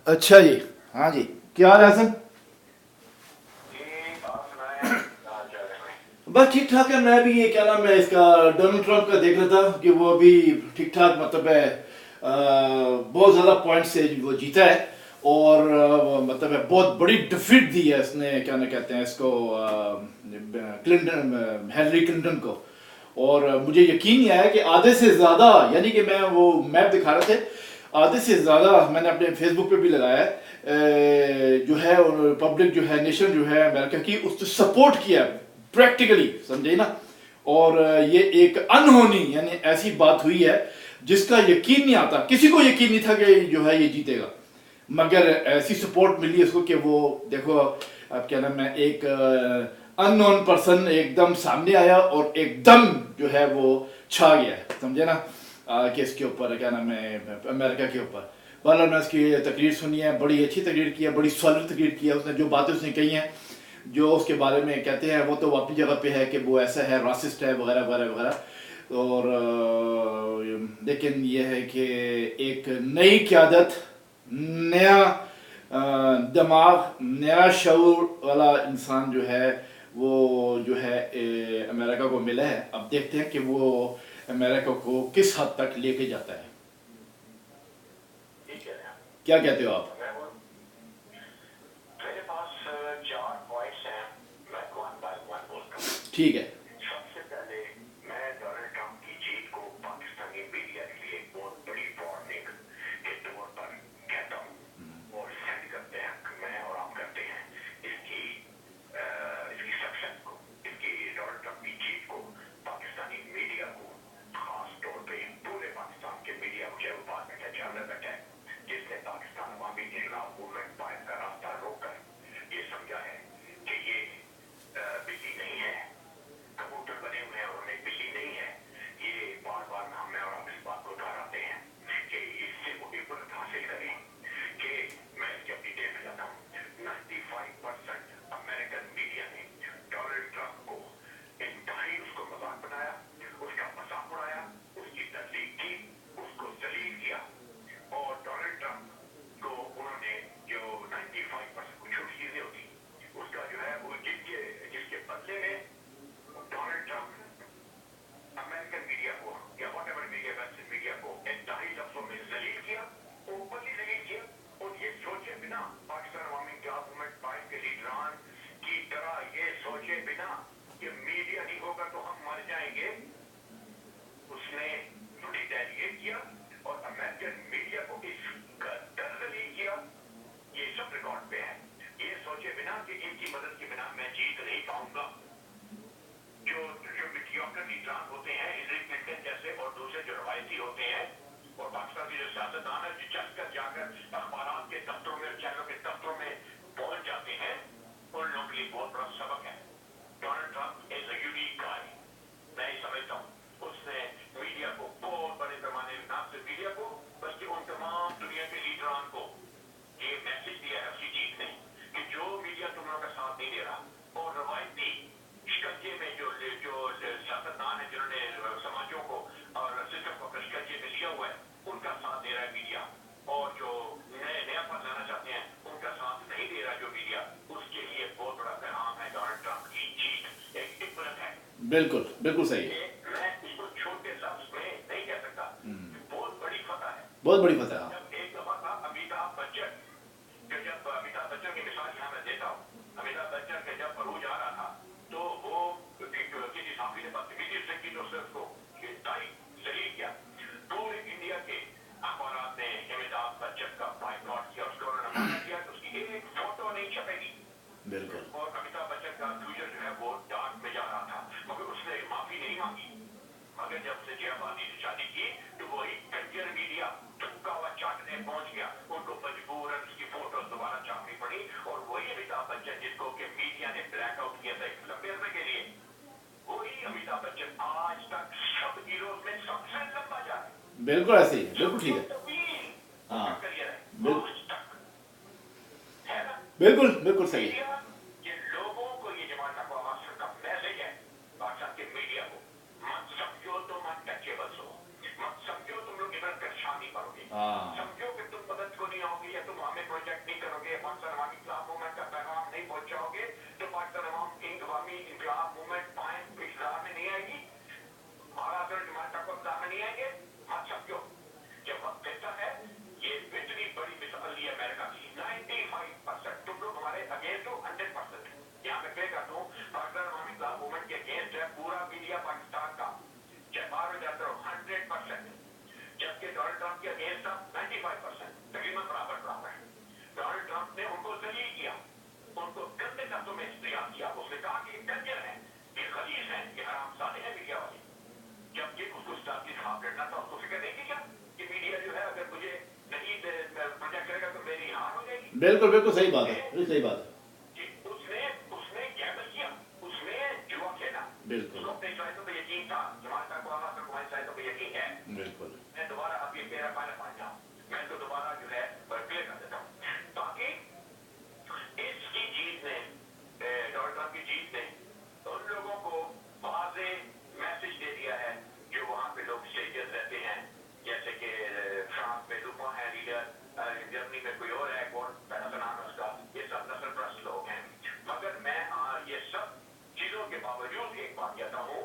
अच्छा जी। हाँ जी, क्या हाल है हसन? बस ठीक ठाक है। मैं भी ये क्या नाम है इसका डोनाल्ड ट्रंप का देख रहा था कि वो अभी ठीक ठाक मतलब है बहुत ज़्यादा पॉइंट से वो जीता है। और मतलब है बहुत बड़ी डिफीट दी है इसने, क्या ना कहते हैं इसको, क्लिंटन, हिलरी क्लिंटन को। और मुझे यकीन नहीं आया कि आधे से ज़्यादा, यानी कि मैं वो मैप दिखा रहे थे, आधे से ज़्यादा मैंने अपने फेसबुक पे भी लगाया है, जो है पब्लिक जो है, नेशन जो है अमेरिका की, उसने सपोर्ट किया प्रैक्टिकली, समझे ना। और ये एक अनहोनी यानी ऐसी बात हुई है जिसका यकीन नहीं आता, किसी को यकीन नहीं था कि जो है ये जीतेगा, मगर ऐसी सपोर्ट मिली उसको कि वो देखो अब क्या नाम है, एक अननोन पर्सन एकदम सामने आया और एकदम जो है वो छा गया, समझे ना। कि इसके ऊपर क्या नाम है, अमेरिका के ऊपर। बहरहाल मैं उसकी तकरीर सुनी है, बड़ी अच्छी तकरीर की है, बड़ी सॉलिड तकरीर की है उसने। जो बातें उसने कही हैं, जो उसके बारे में कहते हैं, वो तो अपनी जगह पे है कि वो ऐसा है, रासिस्ट है वगैरह वगैरह वगैरह। और लेकिन ये है कि एक नई क़यादत, नया दिमाग, नया शऊर वाला इंसान जो है वो जो है अमेरिका को मिला है। अब देखते हैं कि वो अमेरिका को किस हद तक लेके जाता है। क्या कहते हो आप? ठीक है। बिल्कुल बिल्कुल सही है। बहुत बड़ी फतह है। बिल्कुल। बिल्कुल ऐसे ही है, बिल्कुल ठीक है। हाँ, बिल्कुल बिल्कुल सही है। हाँ बिल्कुल बिल्कुल सही बात है, बिल्कुल सही बात कि उसने उसने गैम्बल किया, उसने जुआ खेला, है। बिल्कुल उसको अपने हिदायतों पे यकीन था, जमात तक को आवाज को हिदायतों पे यकीन है। बिल्कुल मैं दोबारा अब ये मेरा पायलट मान जाऊं, मैं तो दोबारा जो है क्लियर कर देता हूँ, ताकि इसकी जीत ने, डोनाल्ड ट्रंप की जीत ने उन लोगों को वाज़े मैसेज दे दिया है जो वहां पे लोग स्टेजर्स रहते हैं, जैसे कि फ्रांस में लुपा है लीडर, जर्मनी में कोई और है, कौन पहला का नाम है उसका, ये सब नस्लप्रस्त लोग हैं। मगर मैं ये सब चीजों के बावजूद एक बात कहता हूँ,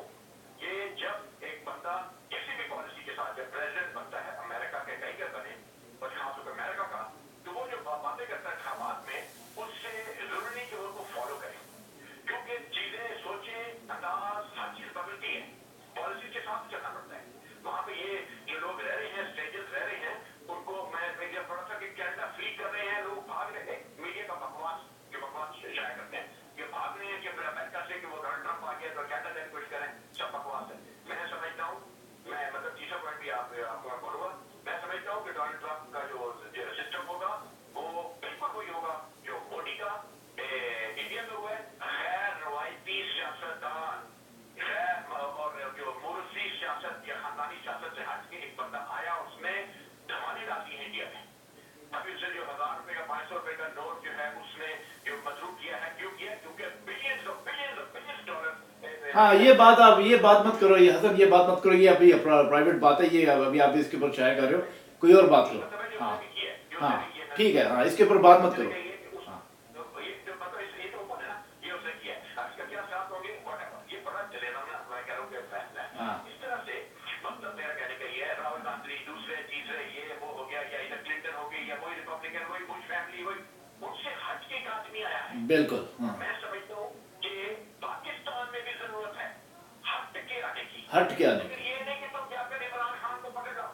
ये जब एक बंदा किसी भी पॉलिसी के साथ जब प्रेसिडेंट बनता है अमेरिका के कहीं का बने और खासतौर पर अमेरिका का, तो वो जो बातें करता है इंतखाबात में, उससे जरूरी नहीं कि वो उनको फॉलो करें, क्योंकि चीजें सोचे अंदाज हर चीज बदलती है, पॉलिसी के साथ चलना पड़ता है। वहां पे ये जो लोग रह रहे हैं, स्टेजर्स रह रहे हैं, उनको मैं मीडिया पढ़ा था कि कनाडा फ्ली कर रहे हैं, लोग भाग रहे हैं, मीडिया का बकवास जो बकवास शाया करते हैं, ये भाग रहे हैं कि फिर अमेरिका से कि वो डोनाल्ड ट्रंप आ गया तो कनाडा जाने की कोशिश करें, सब बकवास है। मैं समझता हूँ, मैं मतलब तीसरा पॉइंट भी आपको मैं बोलूंगा, मैं समझता हूँ कि डोनाल्ड ट्रंप का जो सिस्टम होगा वो बिल्कुल वही होगा जो मोदी का इंडिया में हुआ है, गैर रवायती सियासतदान, गैर और जो मुर्सी सियासत या खानदानी सियासत से हट के एक बंदा आया, उसने धमाने डाली है इंडिया में। अभी उससे जो 1000 रुपए का 500 रुपए का नोट जो है उसने जो मजरूब किया है, क्यों किया? क्योंकि बिलियंस डॉलर। हाँ, ये बात मत करो, ये हसन, ये बात मत करो, ये अभी प्राइवेट बात है, ये अभी आप इसके ऊपर शायर कर रहे हो, कोई और बात करो। हाँ हाँ ठीक है, हाँ इसके ऊपर बात मत करो। हाँ हाँ इस तरह से मतलब मेरा कहने का ये है, राहुल गांधी दूसरे तीसरे ये वो हो गया, या इधर क्लिंटन हो गई, या वही रिपब्लिकन, वही बुश फैमिली, वही उनसे हट के एक आदमी आया है। बिल्कुल। हाँ मैं समझता हूँ कि पाकिस्तान में भी जरूरत है हट के आने की, हट के आने लेकिन ये नहीं कि तुम जाकर इमरान खान को पकड़ लो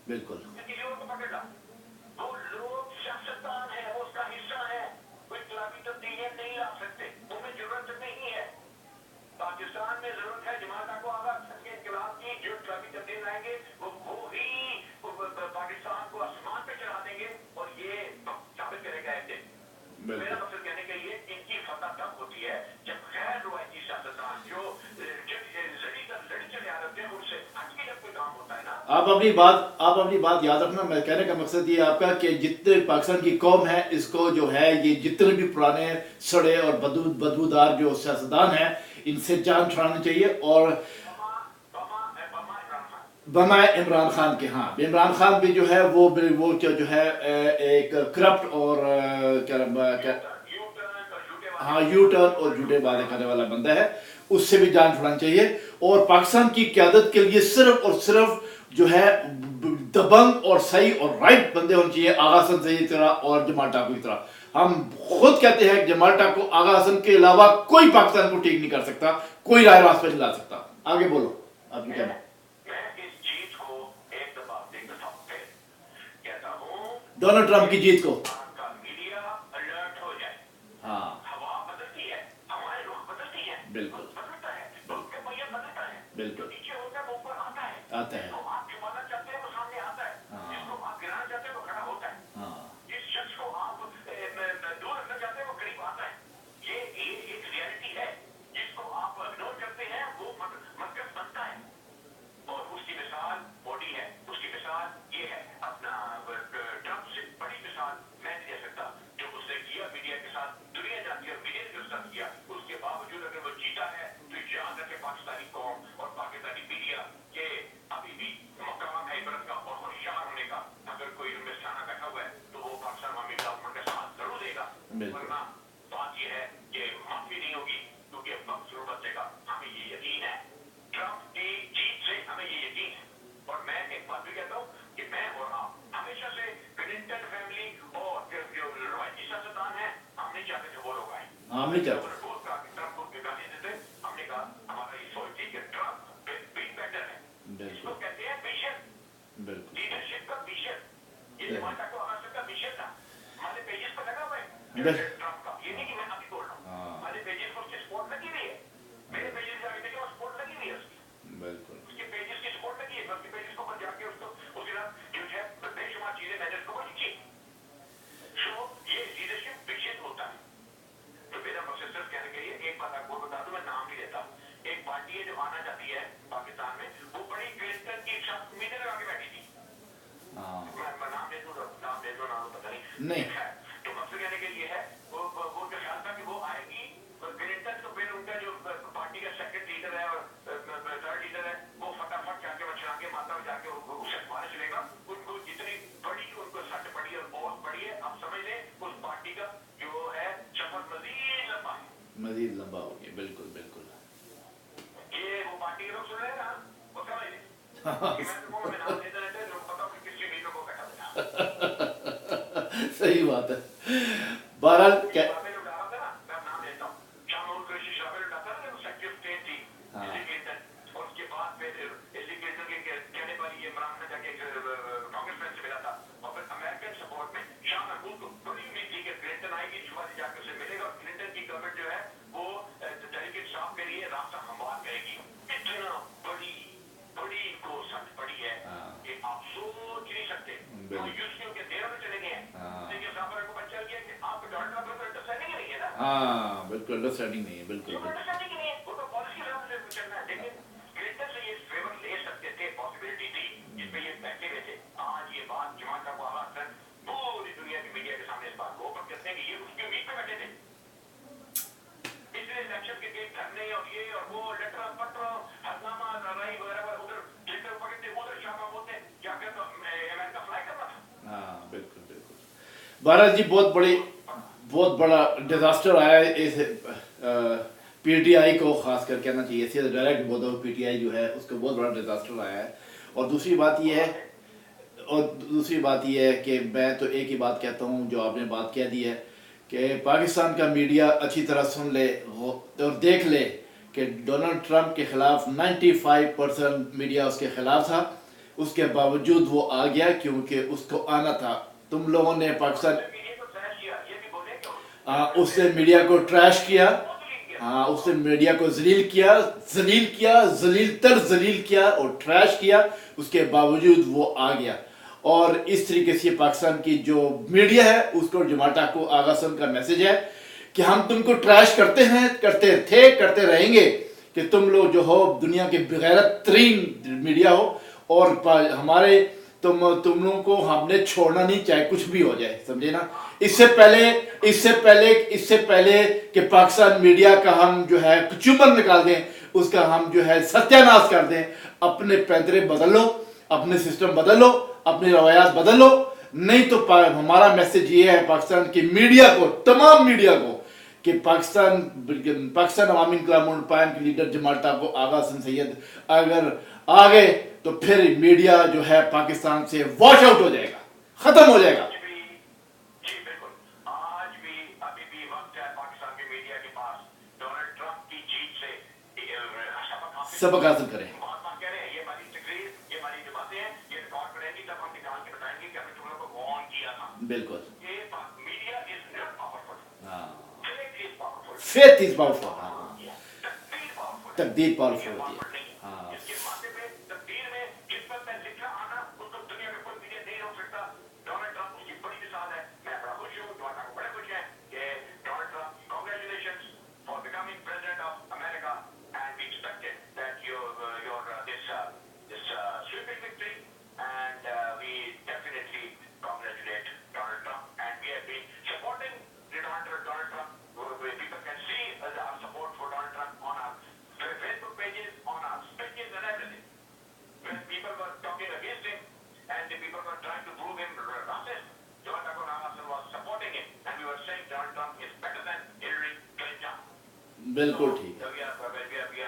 बिल्कुल या किसी और को पकड़ लो। वो लोग सियासतदान है, वो उसका हिस्सा है, कोई इनकलाबी तब्दीलियां नहीं ला सकते, उन्हें जरूरत नहीं है। पाकिस्तान में जरूरत है जमात को आवाज के इनकलाब की, जो इनकलाबी तब्दील लाएंगे वो ही पाकिस्तान को आसमान पे चढ़ा देंगे, और ये साबित करेगा एक दिन। मेरा मकसद कहने का ये, इनकी फतह तब होती है जब गैर रवायती सियासतदान जो लड़ी चले आ रहे हैं उनसे हटके जब कोई काम होता है ना। आप अपनी बात याद रखना। मैं कहने का मकसद ये आपका कि जितने पाकिस्तान की कौम है, इसको जो है ये जितने भी पुराने सड़े और बदबूदार जो सियासतदान हैं, इनसे जान छुड़ानी चाहिए। और बमा इमरान खान के, हाँ इमरान खान भी जो है वो जो है एक करप्ट और क्या हाँ यू टर्न और झूठे वादे करने वाला बंदा है, उससे भी जान छुड़ानी चाहिए। और पाकिस्तान की क़यादत के लिए सिर्फ और सिर्फ जो है दबंग और सही और राइट बंदे होने चाहिए, आगा हसन सही तरह और जमाल टाकू की तरह। हम खुद कहते हैं कि जमाल टाकू, आगा हसन के अलावा कोई पाकिस्तान को ठीक नहीं कर सकता, कोई राय रास्ते पे ला सकता। आगे बोलो, आपकी क्या डोनाल्ड ट्रंप की जीत को। मीडिया अलर्ट हो जाए। हाँ हवा बदलती है, हमारे रुख बदलती है, बिल्कुल बदलता है, वक्त का पहिया बदलता है, बिल्कुल जो नीचे होता है वो ऊपर आता है, जिसको आप छुपाना चाहते हैं वो सामने आता है, जिसको आप गिराना चाहते हैं वो खड़ा होता है, हाँ जिस शख्स को आप दूर रखना चाहते हैं वो करीब आता है। ये एक रियलिटी है, जिसको आप इग्नोर करते हैं वो मरकज बनता है। और उसकी मिसाल मोदी है, उसकी मिसाल ये है अपना ट्रंप से बड़ी मिसाल मैं नहीं दे सकता, जो उसने किया मीडिया के साथ, दुनिया जानती है मीडिया ने जो साथ किया, उसके बावजूद अगर वो जीता है तो याद रखे पाकिस्तानी कौम और पाकिस्तानी मीडिया के अभी भी मकाम है इबरत का और होशियार होने का। अगर कोई उनमें साना बैठा हुआ है तो वो पाकिस्तान अवामी गवर्नमेंट का साथ जरूर देगा, वरना बात यह है कि माफी नहीं होगी, क्योंकि वक्त जरूर बचेगा। हमें ये यकीन है, ट्रंप की जीत से हमें ये यकीन है। और मैं एक बात भी कहता हूँ कि मैं और आप हमेशा से क्लिंटन फैमिली और जो रवायती सियासतदान है, हम नहीं चाहते थे वो लोग आए, हम नहीं चाहते। ट्रंप को गाली देते, हमने कहा हमारा ये सोच थी कि ट्रंप बिग बेटर है, इसको कहते हैं विजन, लीडरशिप का विजन। ये जमाता को आवाज का विजन था, हमारे पेजेस पर लगा हुआ है ट्रंप का, ये नहीं कि मैं अभी बोल रहा हूँ, हमारे पेजेस पर उसकी सपोर्ट लगी हुई है, मेरे पेजेस जाके देखिए सपोर्ट लगी हुई है उसकी, उसके पेजेस की सपोर्ट लगी है, उसके पेजेस को ऊपर जाके उसको उसके साथ जो है बेशुमार चीजें मैंने उसको लिखी। सो ये नाम पता नहीं। है। तो मकसद कहने के लिए है वो जो ख्याल था कि वो आएगी क्लिंटन, तो फिर उनका जो पार्टी का सेकंड लीडर है और थर्ड लीडर है वो फटाफट जाके छलांगे मारता हुआ जाके उसे मारे चलेगा। उनको जितनी बड़ी उनको सट पड़ी और बहुत बड़ी है, आप समझ लें उस पार्टी का जो है सफर मजीद लंबा है, मजीद लंबा हो गया। बिल्कुल बिल्कुल। ये वो पार्टी के लोग सुन रहे हैं ना, वो समझ लें कि मैं तो मैं नाम लेते रहते हैं, लोग पता कि किसके लीडर को बैठा देना। सही बात है। बहरहाल क्या शामिल उठाया था ना, मैं नाम लेता हूँ, शामिल कुरैशी शामिल उठाता ना, जब सेक्रेटरी ऑफ स्टेट थी हिलरी क्लिंटन, और उसके बाद फिर हिलरी क्लिंटन के कहने पर ये इमरान खान जाके कांग्रेसमैन से मिला था, और फिर अमेरिकन सपोर्ट में शाह महमूद को बड़ी उम्मीद थी कि क्लिंटन आएगी, शुमारी जाकर उसे मिलेगा और क्लिंटन की गवर्नमेंट जो है वो डेलीगेट साहब के लिए रास्ता हमवार करेगी। इतना बड़ी बड़ी इनको सच पड़ी है कि आप सोच नहीं सकते। वो यूएसए के देर में चले गए हैं, लेकिन साहब को बच्चा गया कि आप डॉलर का अंडरस्टैंडिंग नहीं है ना। हाँ बिल्कुल अंडरस्टैंडिंग नहीं है। बिल्कुल बिल्कुल। अंडरस्टैंडिंग नहीं है, वो तो पॉलिसी हिसाब से चलना है। लेकिन क्लिंटन से ये फेवर ले सकते थे, पॉसिबिलिटी थी जिसमें ये बैठे हुए थे। आज ये बात जमात का आवाज पूरी दुनिया की मीडिया के सामने इस बात को ओपन करते हैं कि ये उसकी उम्मीद पे बैठे थे। इसलिए इलेक्शन के डेट धरने और ये और वो लेटर पत्र हरनामा लड़ाई वगैरह उधर क्लिंटन पकड़ते, उधर शामा बोलते जाकर तो अमेरिका फ्लाई करना था। हाँ बिल्कुल बिल्कुल। बहरहाल जी बहुत बड़ा डिजास्टर आया है इस पीटीआई को, खास कर कहना चाहिए सीधे डायरेक्ट बोल दो, पीटीआई जो है उसको बहुत बड़ा डिजास्टर आया है। और दूसरी बात ये है कि मैं तो एक ही बात कहता हूँ जो आपने बात कह दी है कि पाकिस्तान का मीडिया अच्छी तरह सुन ले और देख ले कि डोनाल्ड ट्रंप के खिलाफ 95% मीडिया उसके खिलाफ था, उसके बावजूद वो आ गया क्योंकि उसको आना था। तुम लोगों ने पाकिस्तान उससे मीडिया को ट्रैश किया, हाँ उससे मीडिया को जलील किया और ट्रैश किया, उसके बावजूद वो आ गया। और इस तरीके से पाकिस्तान की जो मीडिया है उसको जमाटा को आगासन का मैसेज है कि हम तुमको ट्रैश करते हैं, करते रहेंगे कि तुम लोग जो हो दुनिया के बेगैरत तरीन मीडिया हो और हमारे तुम लोगों को हमने छोड़ना नहीं, चाहे कुछ भी हो जाए, समझे ना। इससे पहले कि पाकिस्तान मीडिया का हम जो है कचूमर निकाल दें, उसका हम जो है सत्यानाश कर दें, अपने पैंतरे बदल लो, अपने सिस्टम बदल लो, अपने रवैयात बदल लो। नहीं तो हमारा मैसेज ये है पाकिस्तान की मीडिया को, तमाम मीडिया को, कि पाकिस्तान अवामी इंक़िलाब पार्टी के लीडर जमात को आगा हसन सैयद अगर आ गए तो फिर मीडिया जो है पाकिस्तान से वॉश आउट हो जाएगा, खत्म हो जाएगा। जी बिल्कुल, आज भी अभी भी वक्त है पाकिस्तान के मीडिया के पास डोनाल्ड ट्रंप की जीत से सबक हासिल करें। बहुत बात कह रहे हैं, ये हमारी तकरीर, ये हमारी जो बातें हैं, ये रिकॉर्ड करेंगी, तब हम निकाल के बताएंगे कि हमने तुम लोगों को वार्न किया था। बिल्कुल। ये media is not powerful, faith is powerful, तकदीर पावरफुल होती है। इसके माथे पे तकदीर में किस्मत में लिखा आना, उसको दुनिया में कोई मीडिया नहीं रोक सकता। डोनाल्ड ट्रंप उसकी बड़ी मिसाल है। मैं बड़ा खुश हूँ, जमाता को बड़े खुश हैं कि Donald Trump, congratulations for becoming president of America and we expected that your this sweeping victory and we definitely congratulate Donald Trump and we have been supporting Donald Trump. People can see our support for Donald Trump on our Facebook pages, on our speeches and everything. When people were talking against him and the people were trying to prove him racist, John Taco was supporting him and we were saying Donald Trump is better than Hillary Clinton. बिल्कुल ठीक है। So we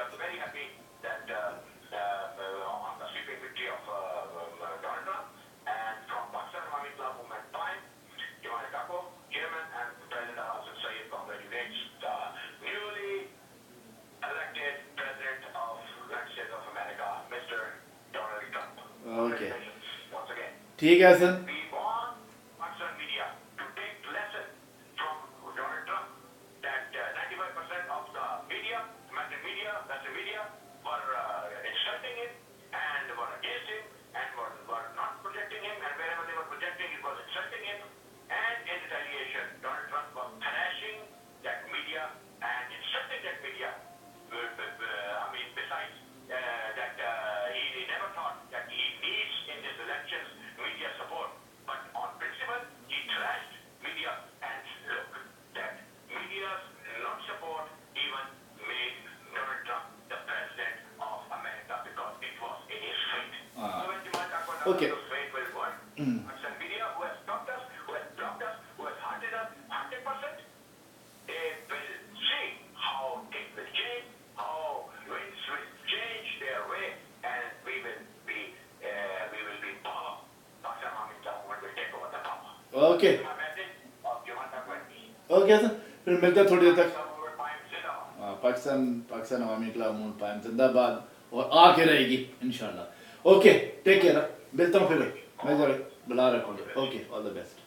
are very happy that on the sweeping victory of Donald Trump and from Pakistan Awami Inqilab Movement time, Jamal Kako, Chairman and President Hassan Sayyid congratulates the newly elected President of the United States of America, Mr. Donald Trump. Okay. Once again. ठीक है sir. We want Pakistan media to take lesson from Donald Trump that 95% of the media, American media, Western media, were insulting him and were against him and were not projecting him, and wherever they were projecting, it was insulting him. And in retaliation, Donald Trump was harassing that media and insulting that media. Besides that, he never thought that he needs in his elections media support. Okay My message of Jumata Kwati. Okay Hasan फिर मिलते हैं थोड़ी देर तक Some over time zilla. Pakistan अवामी कलाम पाइम जिंदाबाद और आके रहेगी इंशाल्लाह ओके टेक केयर मिलता हूँ फिर मैं जरा बुला रखूँगा ओके ऑल द बेस्ट